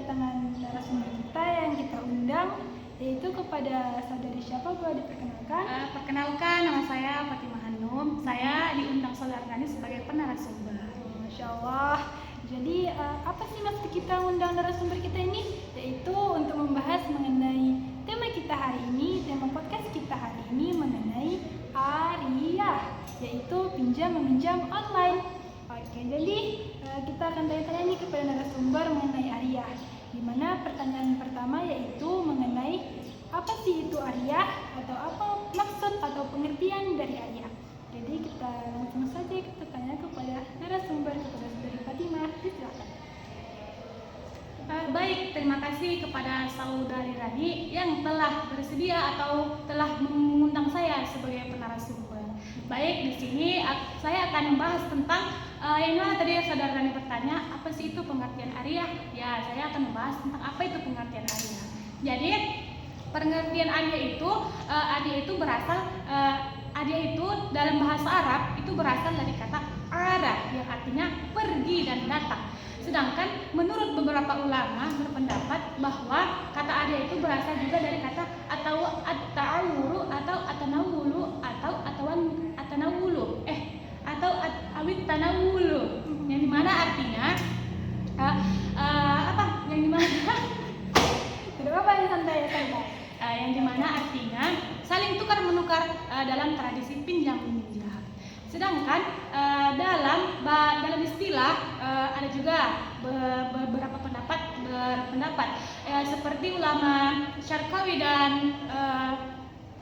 kedatangan narasumber kita yang kita undang, yaitu kepada saudari siapa, boleh diperkenalkan? Perkenalkan, nama saya Fatimah Hanum. Saya diundang Saudara Rani sebagai penarasumber. Masya Allah. Jadi apa sih maksud kita undang narasumber kita ini? Yaitu untuk membahas mengenai tema kita hari ini, tema podcast kita hari ini mengenai Ariyah, yaitu pinjam meminjam online. Oke, jadi kita akan tanya-tanya nih kepada narasumber mengenai Ariyah. Di mana pertanyaan pertama yaitu mengenai apa sih itu Ariyah atau apa maksud atau pengertian dari Ariyah. Jadi kita langsung saja kita tanya kepada narasumber, kepada saudari Fatimah. Silakan. Baik, terima kasih kepada Saudari Rani yang telah bersedia atau telah mengundang saya sebagai penarasumber. Baik, di sini saya akan membahas tentang yang mana tadi Saudari Rani bertanya, apa sih itu pengertian Ariyah? Ya, saya akan membahas tentang apa itu pengertian Ariyah. Jadi, pengertian Ariyah itu berasal Ariyah itu dalam bahasa Arab itu berasal dari kata arah yang artinya pergi dan datang. Sedangkan menurut beberapa ulama berpendapat bahwa kata Ariyah itu berasal juga dari kata atau at-ta'awuru atau atanawulu atau atanawulu atau awit tanawulu, yang dimana artinya yang dimana Tidak apa-apa, santai. Yang dimana artinya saling tukar menukar dalam tradisi pinjam meminjam. Sedangkan dalam istilah ada juga beberapa berpendapat seperti ulama Syarqawi dan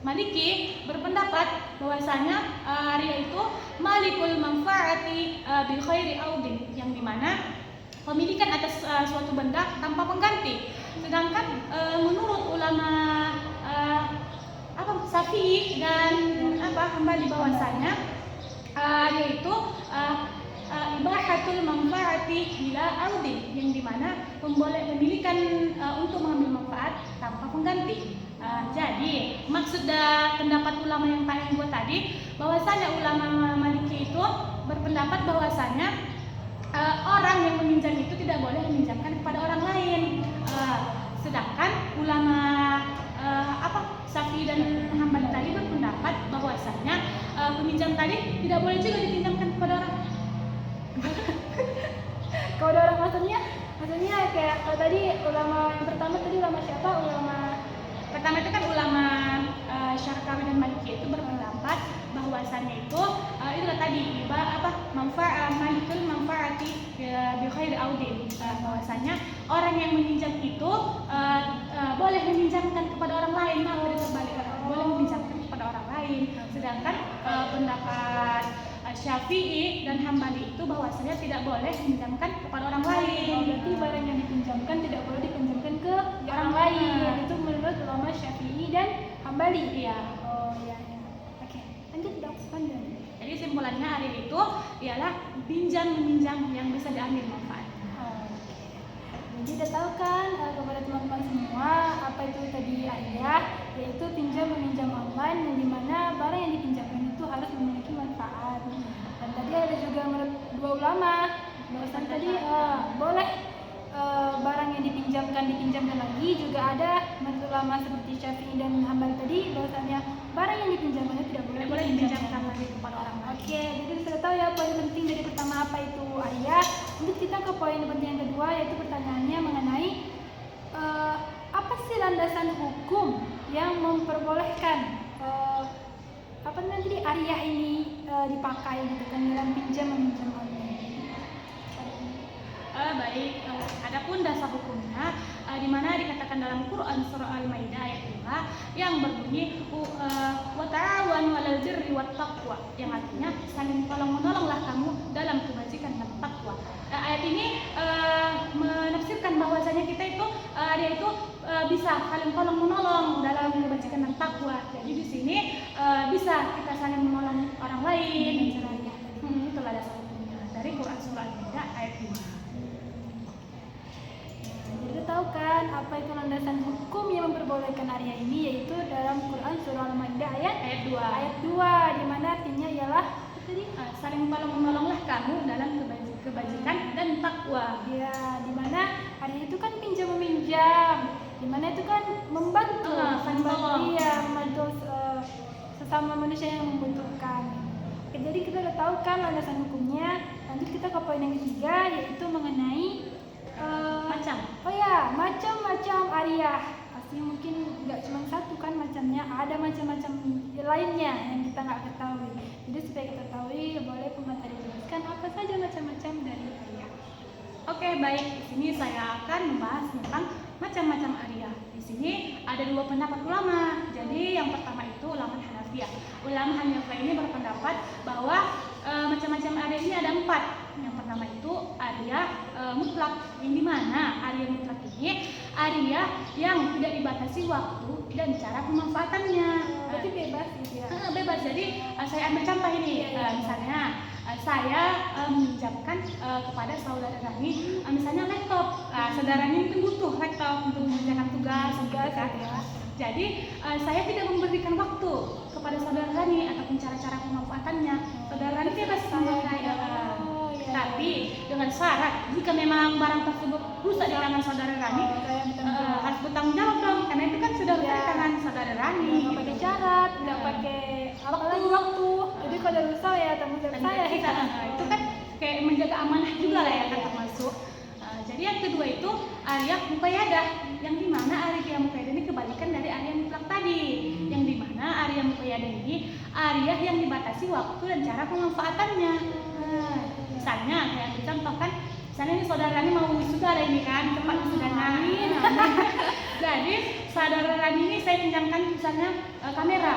Maliki berpendapat bahwasanya Ariyah itu malikul manfaati bi khairi audin, yang dimana pemilikan atas suatu benda tanpa pengganti. Sedangkan menurut ulama Syafi'i dan Hambali bahwasanya yaitu ibahatul manfaati bila audin, yang dimana pemilikan untuk mengambil manfaat tanpa pengganti. Jadi maksud pendapat ulama yang gue tadi, bahwasanya ulama Maliki itu berpendapat bahwasanya orang yang meminjam itu tidak boleh meminjamkan kepada orang lain. Sedangkan ulama Syafi'i dan Hambali tadi berpendapat bahwasanya peminjam tadi tidak boleh juga dipinjamkan kepada orang. Kalau ada orang maksudnya kayak kalau tadi ulama yang pertama tadi ulama siapa? Ulama pertama itu kan ulama Syarqawi dan Maliki itu berpendapat bahwasannya itu tadi malikul manfaati bi khairi audin, bahwasanya orang yang meminjam itu boleh meminjamkan kepada orang lain, boleh meminjamkan kepada orang lain. Sedangkan pendapat Syafi'i dan Hambali itu bahwasanya tidak boleh meminjamkan kepada orang lain. Berarti barang yang dipinjamkan tidak boleh dipinjamkan ke orang lain. Itu menurut ulama Syafi'i dan Hambali. Iya. Oh iya. Oke, lanjut dok, panjang. Jadi simpulannya Ariyah itu ialah pinjam meminjam yang bisa diambil manfaat. Jadi udah tahu kan kepada teman-teman semua apa itu tadi Ariyah, yaitu pinjam meminjam online, yang dimana barang yang dipinjamkan itu harus memiliki manfaat. Dan tadi ada juga menurut dua ulama bahwasan tadi boleh barang yang dipinjamkan lagi. Juga ada menurut ulama seperti Syafi'i dan Hambali tadi bahwasanya barang yang dipinjamkan itu tidak boleh dipinjamkan lagi kepada orang lain. Oke, jadi sudah tahu ya poin penting dari pertama apa itu Ariyah. Untuk kita ke poin penting yang kedua, yaitu pertanyaannya mengenai apa sih landasan hukum yang memperbolehkan Ariyah ini dipakai gitu kan dalam pinjam meminjam online. Baik, adapun dasar hukumnya di mana dikatakan dalam Quran surah Al-Maidah ayat 5 yang berbunyi wa ta'awanu 'alal birri wat taqwa, yang artinya saling tolong-menolonglah kamu dalam kebajikan dan takwa. Ayat ini menafsirkan bahwasanya kita itu bisa saling tolong-menolong dalam kebajikan dan takwa. Jadi di sini bisa kita saling menolong orang lain. Itulah dasar hukumnya dari Quran surah Al-Maidah ayat 5. Jadi tahu kan apa itu landasan hukum yang memperbolehkan Ariyah ini, yaitu dalam Quran surah Al-Maidah ayat 2, di mana artinya ialah tadi saling tolong menolonglah kamu dalam kebajikan dan takwa. Ya, di mana Ariyah itu kan pinjam meminjam, dimana itu kan membantu, saling tolong. membantu sesama manusia yang membutuhkan. Oke, jadi kita udah tahu kan landasan hukumnya. Lanjut kita ke poin yang ketiga, yaitu mengenai Macam. macam-macam ariyah. Pasti mungkin nggak cuma satu kan macamnya, ada macam-macam lainnya yang kita nggak ketahui. Jadi supaya kita ketahui, boleh pemateri jelaskan apa saja macam-macam dari ariyah. Oke, baik. Di sini saya akan membahas tentang macam-macam ariyah. Di sini ada dua pendapat ulama. Jadi yang pertama itu ulama Hanafiyah. Ulama Hanafiyah ini berpendapat bahwa macam-macam ariyah ini ada 4. Yang pertama itu ariyah mutlak, yang dimana ariyah mutlak ini ariyah yang tidak dibatasi waktu dan cara pemanfaatannya. Berarti bebas gitu ya? Bebas. Jadi saya ambil contoh ini. Misalnya saya meminjamkan kepada saudara Rani misalnya laptop. Saudara Rani mungkin butuh laptop untuk mengerjakan tugas kan. Jadi saya tidak memberikan waktu kepada saudara Rani ataupun cara-cara pemanfaatannya. Saudara Rani bebas memakai. Tapi dengan syarat jika memang barang tersebut rusak di tangan saudara Rani, harus bertanggung jawab dong, karena itu kan sudah rusak di tangan saudara Rani. Nggak pakai syarat, nggak pakai waktu. Jadi kalau rusak ya tanggung jawab saya. Itu kan kayak menjaga amanah juga lah ya kan termasuk. Jadi yang kedua itu ariyah muqayyadah, yang dimana ariyah muqayyadah ini kebalikan dari ariyah mutlak tadi. Yang dimana ariyah muqayyadah ini ariyah yang dibatasi waktu dan cara pemanfaatannya. Misalnya kayak dicontohkan, misalnya ini saudara Rani mau wisuda ini kan, tempat wisudanya. Jadi saudara Rani ini saya pinjamkan misalnya kamera,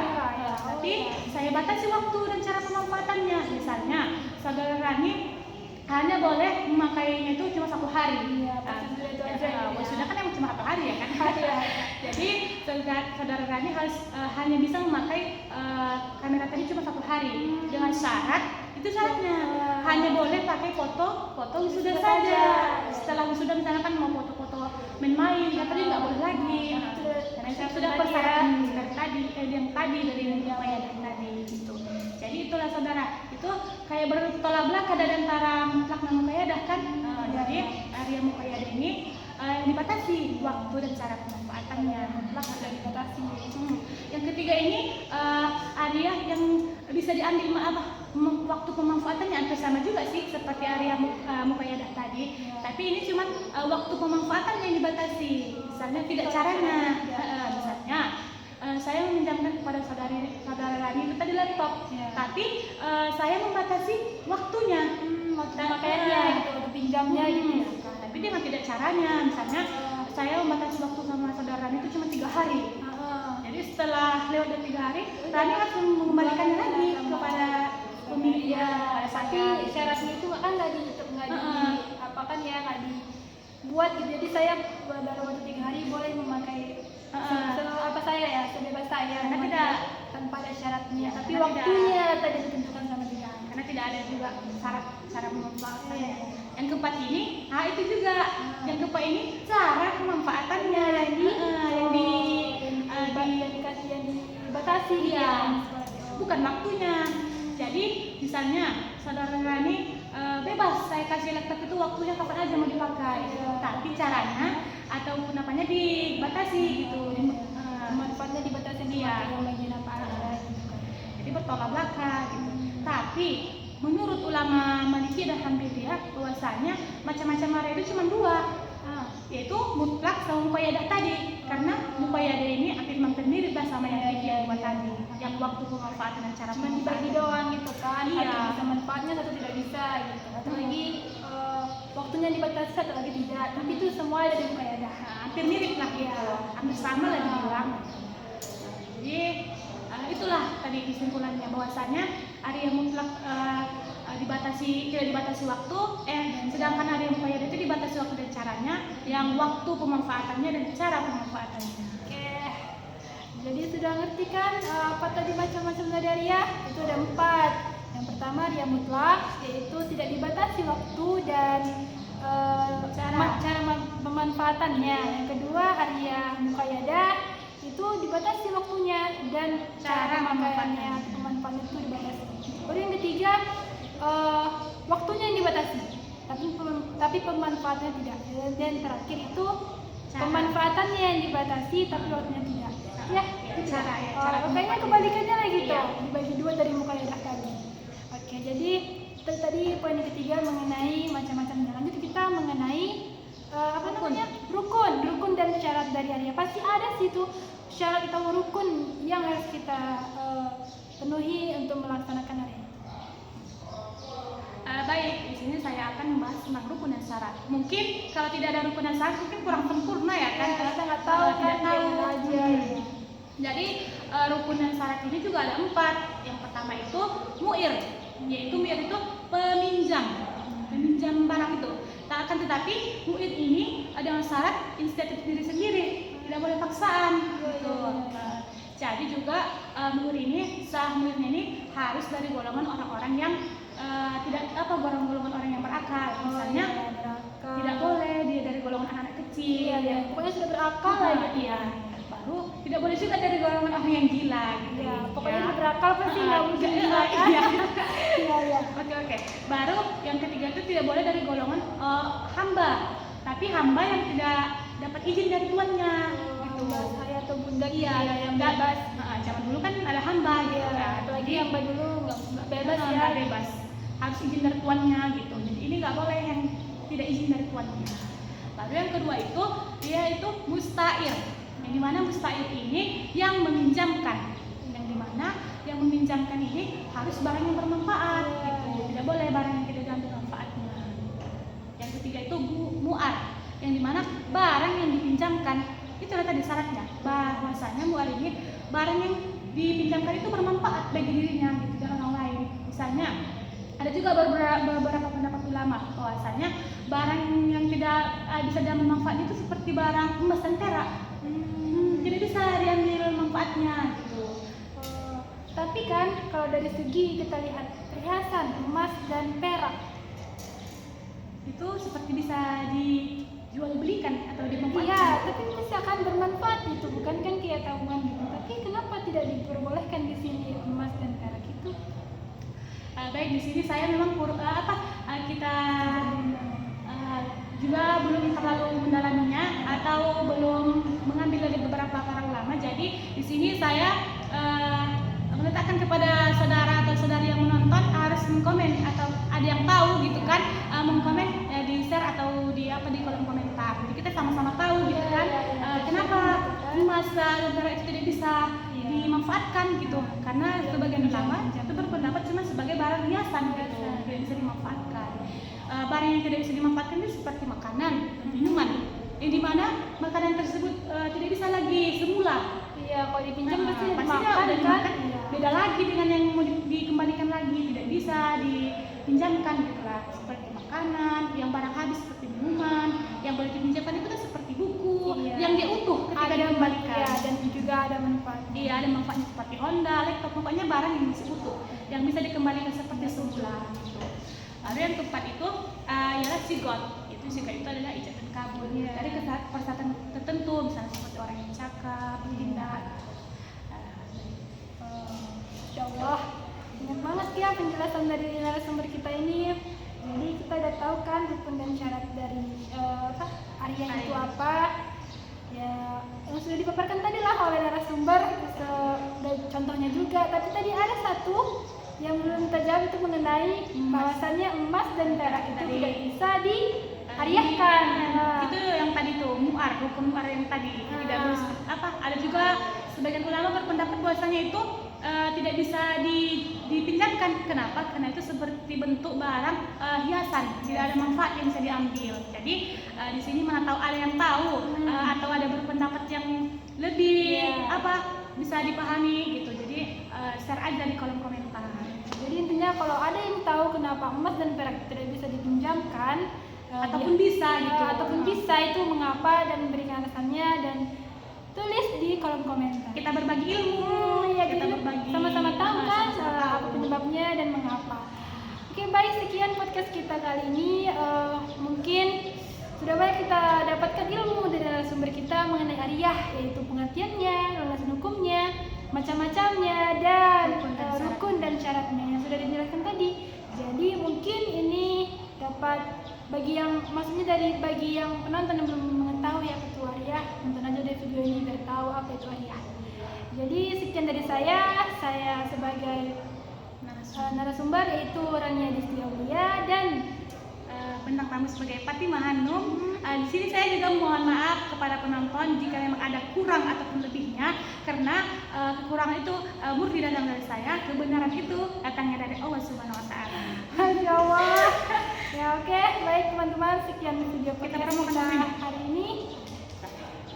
tapi saya batasi waktu dan cara pemanfaatannya. Misalnya saudara Rani hanya boleh memakainya itu cuma 1 hari. Wisuda kan yang cuma 1 hari ya kan. Jadi saudara Rani harus hanya bisa memakai kamera tadi cuma 1 hari dengan syarat. Itu syaratnya, hanya boleh pakai foto wisuda saja. Setelah wisuda misalnya kan mau foto-foto main-main, katanya nggak boleh lagi. Karena itu sudah persyaratan dari tadi, yang tadi dari muqayyadah tadi gitu. Jadi itulah saudara, itu kayak bertolak belakang dari antara mutlak dan muqayyadah kan. Jadi ariyah muqayyadah ini dibatasi waktu dan cara pemanfaatannya, mutlak ada dibatasi. Yang ketiga ini ariyah yang bisa diambil waktu pemanfaatannya hampir sama juga sih seperti ariyah muqayyadah tadi. Tapi ini cuma waktu pemanfaatan yang dibatasi. Misalnya tidak caranya. Misalnya saya meminjamkan kepada saudara Rani itu tadi laptop, tapi saya membatasi waktunya, waktu pemakaiannya gitu, waktu pinjamnya gitu ya. Tapi dia tidak caranya. Misalnya saya membatasi waktu sama saudara Rani itu cuma 3 hari. Jadi setelah lewat dari 3 hari, Rani harus mengembalikannya lagi kepada pemiliknya. Tapi syaratnya itu kan nggak dibuat gitu. Jadi saya dalam waktu 3 hari boleh memakai sebebas saya, karena tidak tanpa ada syaratnya. Tapi karena waktunya tadi ditentukan sama 3 hari. Karena tidak ada juga syarat cara pemanfaatannya. Yang keempat ini, itu juga. Yang keempat ini cara pemanfaatannya yang dibatasi ya. Bukan waktunya. Jadi misalnya saudara Rani bebas saya kasih laptop itu waktunya kapan aja mau dipakai. Tapi caranya ataupun apanya dibatasi gitu. Manfaatnya dibatasi dia yang bagian apa aja gitu kan. Jadi bertolak belakang gitu. Tapi menurut ulama Maliki dan Hanbeliyah bahwasanya macam-macam ariyah itu cuma 2. Yaitu mutlak sama muqayyadah tadi. Karena muqayyadah ini hampir mirip lah sama yang dua tadi. Yang waktu pemanfaatan dan cara cuma dibagi doang gitu kan. Satu bisa manfaatnya, satu tidak bisa gitu. Atau lagi waktunya dibatasi, satu lagi tidak. Tapi itu semua ada di muqayyadah. Hampir mirip lah gitu. Hampir sama lah dibilang. Jadi itulah tadi kesimpulannya bahwasanya ariyah mutlak tidak dibatasi waktu, sedangkan ariyah muqayyadah itu dibatasi waktu dan caranya, yang waktu pemanfaatannya dan cara pemanfaatannya. Oke, jadi sudah ngerti kan apa tadi macam-macam dari ariyah? Itu ada 4. Yang pertama ariyah mutlak, yaitu tidak dibatasi waktu dan cara pemanfaatannya. Yang kedua ariyah muqayyadah, itu dibatasi waktunya dan cara pemanfaatannya itu dibatasi. Baru yang ketiga waktunya yang dibatasi. tapi pemanfaatannya tidak. Dan terakhir itu Cara. pemanfaatannya yang dibatasi tapi waktunya tidak. Ya, gitu. Cara Kayaknya pemanfaatan. kebalikannya lah gitu. Iya. Dibagi dua dari mukaidah tadi. Oke, jadi tadi poin ketiga mengenai macam-macam. Lanjut kita mengenai apa namanya, rukun dan syarat dari Arya. Pasti ada sih tuh syarat atau rukun yang harus kita penuhi untuk melaksanakan Arya. Baik, di sini saya akan membahas tentang rukun dan syarat. Mungkin kalau tidak ada rukun dan syarat mungkin kurang sempurna ya kan? Kita nggak tahu kan Tidak tahu gimana aja. Jadi rukun dan syarat ini juga ada 4. Yang pertama itu mu'ir, yaitu mu'ir itu peminjam barang itu. Nah, akan tetapi mu'ir ini dengan syarat inisiatif diri sendiri, tidak boleh paksaan. Gitu. Jadi juga mu'ir ini, sah mu'irnya ini harus dari golongan orang-orang yang golongan orang yang berakal. Misalnya tidak boleh dia dari golongan anak-anak kecil. Pokoknya sudah berakal lah gitu. Iya. Baru tidak boleh juga dari golongan orang yang gila gitu. Ya, pokoknya udah berakal pasti nggak mungkin iya, gila kan? iya. Iya. Oke. Baru yang ketiga itu tidak boleh dari golongan hamba. Tapi hamba yang tidak dapat izin dari tuannya gitu. Hamba saya atau bunda Iya, yang nggak bebas. Zaman dulu kan ada hamba gitu Iya, kan. apalagi hamba dulu nggak bebas ya. Nggak bebas. Harus izin dari tuannya gitu. Jadi ini nggak boleh yang tidak izin dari tuannya. Lalu yang kedua itu dia itu musta'ir. Yang dimana musta'ir ini yang meminjamkan. Yang dimana yang meminjamkan ini harus barang yang bermanfaat gitu. Tidak boleh barang yang tidak diambil manfaatnya. Yang ketiga itu mu'ar. Yang dimana barang yang dipinjamkan itu ada tadi syaratnya. Bahwasanya mu'ar ini barang yang dipinjamkan itu bermanfaat bagi dirinya gitu, dan orang lain. Misalnya ada juga beberapa pendapat ulama bahwasanya barang yang tidak bisa diambil manfaatnya itu seperti barang emas dan perak. Tidak bisa diambil manfaatnya gitu. Tapi kan kalau dari segi kita lihat perhiasan emas dan perak itu seperti bisa dijual belikan atau dimanfaatkan. iya, tapi misalkan bermanfaat itu bukan kan kayak tabungan gitu. Tapi kenapa tidak diperbolehkan di sini emas dan perak itu? Baik, di sini saya memang kita juga belum terlalu mendalaminya atau belum mengambil dari beberapa para ulama. Jadi di sini saya meletakkan kepada saudara atau saudari yang menonton harus mengkomen atau ada yang tahu gitu kan, mengkomen di share atau di kolom komentar. Jadi kita sama-sama tahu gitu kan, kenapa emas dan perak itu tidak bisa dimanfaatkan gitu. Karena sebagian ulama itu berpendapat cuma sebagai barang hiasan gitu, tidak bisa dimanfaatkan. Barang yang tidak bisa dimanfaatkan itu seperti makanan, minuman, yang dimana makanan tersebut tidak bisa lagi semula. Iya, kalau dipinjam pasti Pasti dimakan udah kan? dimakan, Iya. beda lagi dengan yang mau dikembalikan lagi, tidak bisa dipinjamkan gitu lah. Seperti makanan, yang barang habis seperti minuman, yang boleh dipinjamkan itu kan seperti buku, Iya. yang dia utuh ketika dikembalikan. Iya, dan juga ada manfaatnya. Iya, ada manfaatnya seperti Honda, laptop, pokoknya barang yang masih utuh, yang bisa dikembalikan seperti semula gitu. Lalu yang keempat itu ialah sigot. Sigot itu adalah ijazah kabul dari persyaratan tertentu, misalnya seperti orang yang cakap, pindah. Insya Allah, banyak banget ya penjelasan dari narasumber kita ini. Jadi kita udah tahu kan rukun dan syarat dari Arya itu apa. Ya, yang sudah dipaparkan tadi lah oleh narasumber, ada contohnya juga. Tapi tadi ada satu yang belum terjawab itu mengenai bahwasannya emas dan perak itu tidak bisa diariahkan. Itu yang tadi tuh mu'ar, rukun mu'ar yang tadi tidak boleh ada juga sebagian ulama berpendapat bahwasanya itu tidak bisa dipinjamkan. Kenapa? Karena itu seperti bentuk barang hiasan, tidak ada manfaat yang bisa diambil. Jadi di sini mana tahu ada yang tahu atau ada berpendapat yang lebih bisa dipahami gitu. Jadi share aja di kolom komentar. Jadi intinya kalau ada yang tahu kenapa emas dan perak tidak bisa dipinjamkan ataupun bisa gitu, ataupun bisa itu mengapa dan memberikan alasannya, dan tulis di kolom komentar. Kita berbagi ilmu, kita berbagi sama-sama tahu kan apa penyebabnya dan mengapa. Oke, baik, sekian podcast kita kali ini. Mungkin sudah banyak kita dapatkan ilmu dari narasumber kita mengenai Ariyah, yaitu pengertiannya, landasan hukumnya, macam-macamnya, dan rukun dan syaratnya yang sudah dijelaskan tadi. Jadi mungkin ini dapat bagi yang penonton yang belum mengetahui apa itu waria, tonton aja deh video ini biar tahu apa itu waria. Jadi sekian dari saya sebagai narasumber yaitu Rania Disti Aulia dan bintang tamu sebagai Fatimah Hanum. Di sini saya juga mohon maaf kepada penonton jika memang ada kurang ataupun lebihnya, karena kekurangan itu murni datang dari saya, kebenaran itu datangnya dari Allah Subhanahu Wa Taala. Masya Allah. Ya oke, baik teman-teman, sekian video podcast kita hari ini.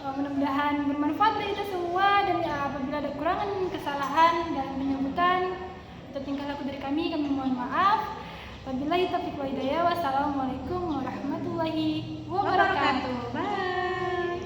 Mudah-mudahan bermanfaat bagi kita semua, dan apabila ada kekurangan, kesalahan dan penyebutan atau tingkah laku dari kami mohon maaf. Wabillahi taufiq wal hidayah. Wassalamualaikum warahmatullahi wabarakatuh. Bye.